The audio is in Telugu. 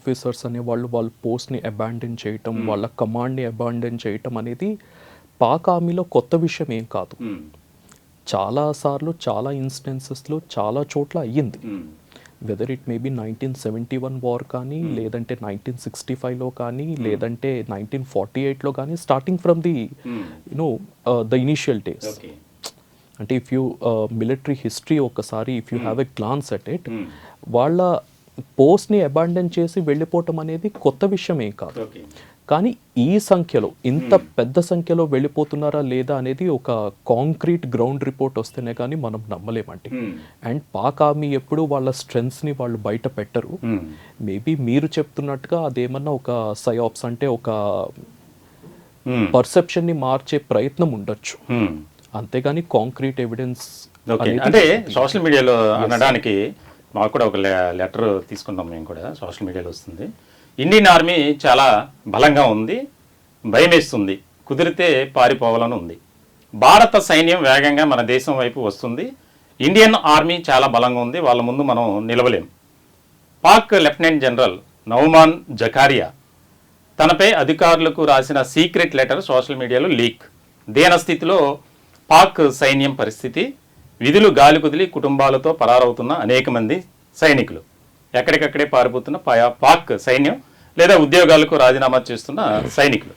ఆఫీసర్స్ అనే వాళ్ళ పోస్ట్ని అబాండన్ చేయటం, వాళ్ళ కమాండ్ని అబాండన్ చేయటం అనేది పాక్ ఆర్మీలో కొత్త విషయం ఏం కాదు. చాలాసార్లు చాలా ఇన్స్టెన్సెస్లో చాలా చోట్ల అయ్యింది. వెదర్ ఇట్ మేబీ 1971 వార్ కానీ, లేదంటే 1965లో కానీ, లేదంటే 1948లో కానీ, starting from the the initial days. అంటే ఇఫ్ యూ మిలిటరీ హిస్టరీ ఒకసారి if you have a glance at it, వాళ్ళ పోస్ట్ని అబాండన్ చేసి వెళ్ళిపోవటం అనేది కొత్త విషయం ఏం కాదు. కానీ ఈ సంఖ్యలో, ఇంత పెద్ద సంఖ్యలో వెళ్ళిపోతున్నారా లేదా అనేది ఒక కాంక్రీట్ గ్రౌండ్ రిపోర్ట్ వస్తేనే కానీ మనం నమ్మలేమండి. అండ్ పాక్ ఆర్మీ ఎప్పుడు వాళ్ళ స్ట్రెంగ్స్ని వాళ్ళు బయట పెట్టరు. మేబీ మీరు చెప్తున్నట్టుగా అదేమన్నా ఒక సైఆప్స్ అంటే ఒక పర్సెప్షన్ని మార్చే ప్రయత్నం ఉండొచ్చు, అంతేగాని కాంక్రీట్ ఎవిడెన్స్. అంటే సోషల్ మీడియాలో అనడానికి మాకు కూడా ఒక లెటర్ తీసుకున్నాం, మేము కూడా సోషల్ మీడియాలో వస్తుంది. ఇండియన్ ఆర్మీ చాలా బలంగా ఉంది, భయమేస్తుంది, కుదిరితే పారిపోవాలని ఉంది. భారత సైన్యం వేగంగా మన దేశం వైపు వస్తుంది, ఇండియన్ ఆర్మీ చాలా బలంగా ఉంది, వాళ్ళ ముందు మనం నిలవలేం. పాక్ లెఫ్టినెంట్ జనరల్ నౌమాన్ జకారియా తనపై అధికారులకు రాసిన సీక్రెట్ లెటర్ సోషల్ మీడియాలో లీక్. దీనస్థితిలో పాక్ సైన్యం పరిస్థితి, విధులు గాలి కుదిలి కుటుంబాలతో పరారవుతున్న అనేక మంది సైనికులు, ఎక్కడికక్కడే పారిపోతున్న పాక్ సైన్యం లేదా ఉద్యోగాలకు రాజీనామా చేస్తున్న సైనికులు.